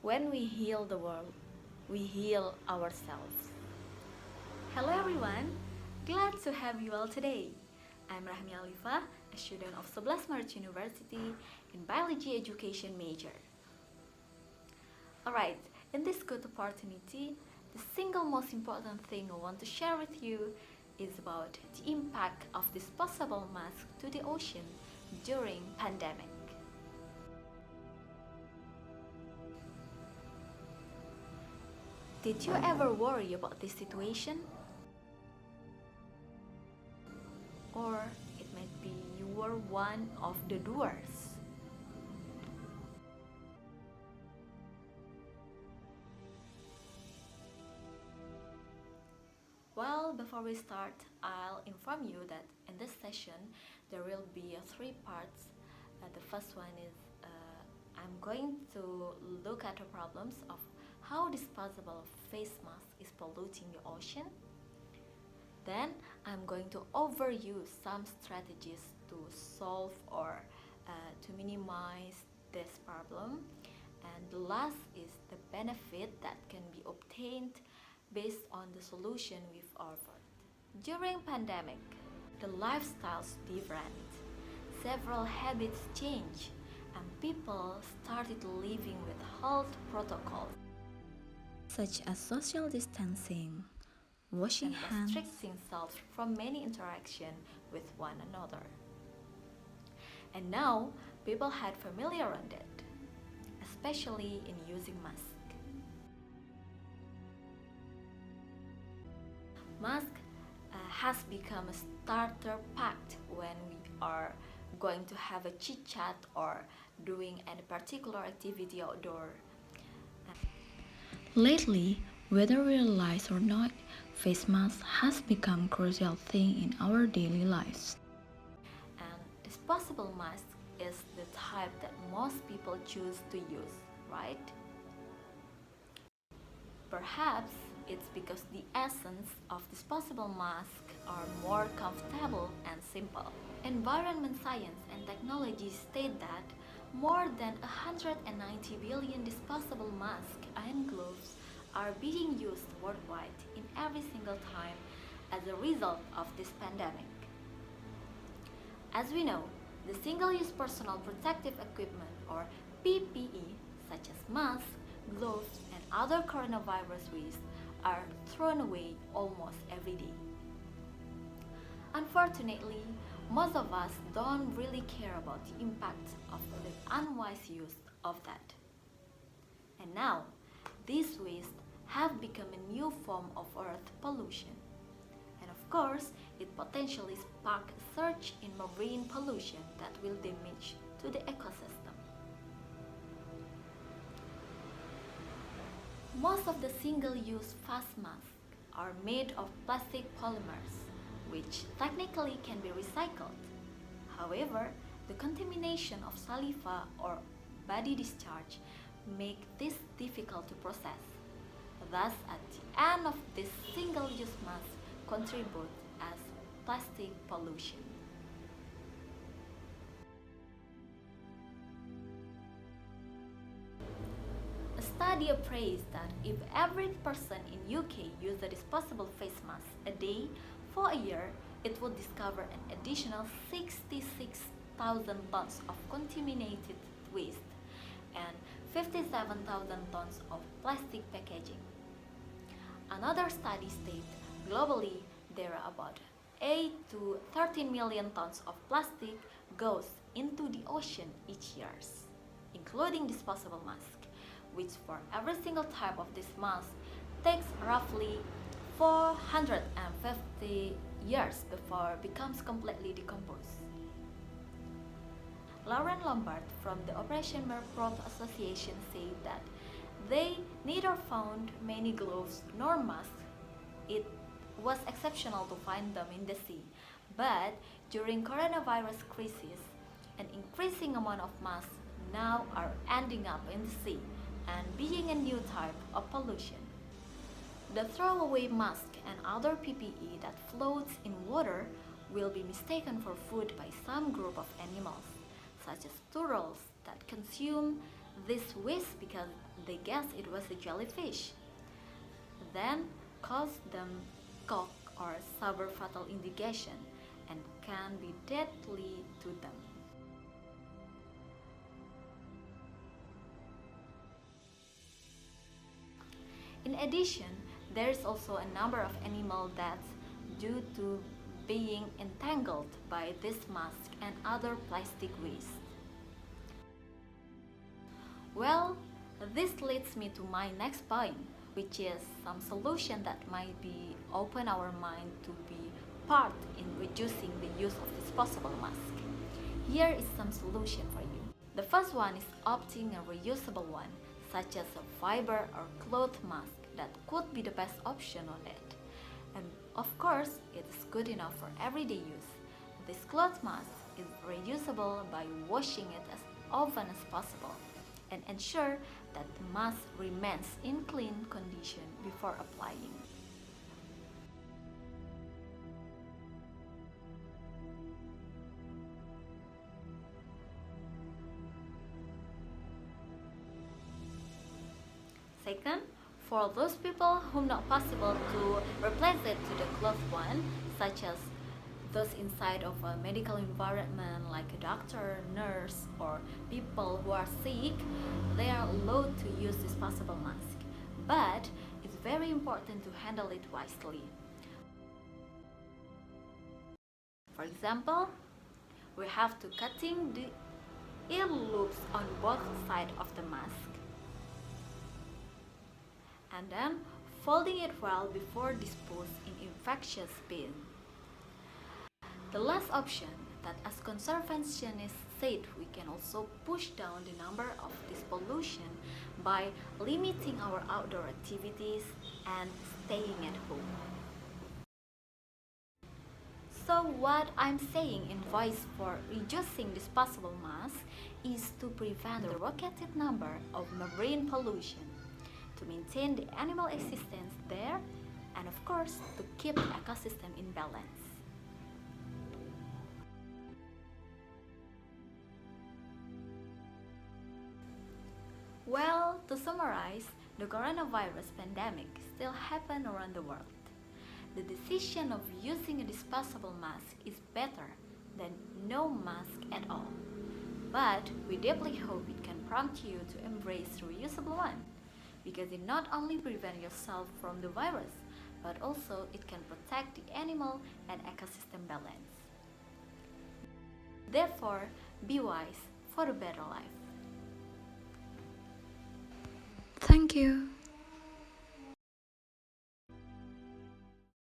When we heal the world, we heal ourselves. Hello everyone, glad to have you all today. I'm Rahmi Alifah, a student of Sebelas Maret University in Biology Education major. Alright, in this good opportunity, the single most important thing I want to share with you is about the impact of disposable masks to the ocean during pandemic. Did you ever worry about this situation? Or it might be you were one of the doers. Well, before we start, I'll inform you that in this session there will be three parts. The first one is I'm going to look at the problems of how disposable face mask is polluting the ocean. Then I'm going to overview some strategies to solve or to minimize this problem. And the last is the benefit that can be obtained based on the solution we've offered. During pandemic, the lifestyles different. Several habits change and people started living with health protocols such as social distancing, washing hands, restricting self from many interaction with one another. And now, people had familiar on it, especially in using mask. Mask has become a starter pack when we are going to have a chit chat or doing any particular activity outdoor. Lately, whether we realize or not, face mask has become a crucial thing in our daily lives. And disposable mask is the type that most people choose to use, right? Perhaps it's because the essence of disposable masks are more comfortable and simple. Environment science and technology state that more than 190 billion disposable masks and gloves are being used worldwide in every single time as a result of this pandemic. As we know, the single-use personal protective equipment or PPE such as masks, gloves, and other coronavirus waste are thrown away almost every day. Unfortunately, most of us don't really care about the impact of the unwise use of that. And now, these wastes have become a new form of earth pollution. And of course, it potentially sparks a surge in marine pollution that will damage to the ecosystem. Most of the single-use face masks are made of plastic polymers, which technically can be recycled. However, the contamination of saliva or body discharge make this difficult to process. Thus, at the end of this single-use mask contribute as plastic pollution. A study appraised that if every person in UK used a disposable face mask a day for a year, it would discover an additional 66,000 tons of contaminated waste and 57,000 tons of plastic packaging. Another study states globally there are about 8 to 13 million tons of plastic goes into the ocean each year, including disposable masks, which for every single type of this mask takes roughly 450 years before it becomes completely decomposed. Lauren Lombard from the Operation Merprop Association said that they neither found many gloves nor masks. It was exceptional to find them in the sea, but during coronavirus crisis, an increasing amount of masks now are ending up in the sea and being a new type of pollution. The throwaway mask and other PPE that floats in water will be mistaken for food by some group of animals, such as turtles that consume This whisked because they guessed it was a jellyfish, then caused them cough or severe fatal indigestion and can be deadly to them. In addition, there is also a number of animal deaths due to being entangled by this mask and other plastic waste. Well, this leads me to my next point, which is some solution that might be open our mind to be part in reducing the use of disposable mask. Here is some solution for you. The first one is opting a reusable one, such as a fiber or cloth mask that could be the best option on it. And of course, it is good enough for everyday use. This cloth mask is reusable by washing it as often as possible and ensure that the mask remains in clean condition before applying. Second, for those people whom not possible to replace it to the cloth one, such as those inside of a medical environment like a doctor, nurse, or people who are sick, they are allowed to use disposable mask. But it's very important to handle it wisely. For example, we have to cutting the ear loops on both sides of the mask, and then folding it well before dispose in infectious bin. The last option that as conservationists said, we can also push down the number of this pollution by limiting our outdoor activities and staying at home. So what I'm saying in voice for reducing disposable masks is to prevent the rocketed number of marine pollution, to maintain the animal existence there, and of course to keep the ecosystem in balance. Well, to summarize, the coronavirus pandemic still happens around the world. The decision of using a disposable mask is better than no mask at all. But we deeply hope it can prompt you to embrace the reusable one, because it not only prevents yourself from the virus, but also it can protect the animal and ecosystem balance. Therefore, be wise for a better life. Thank you.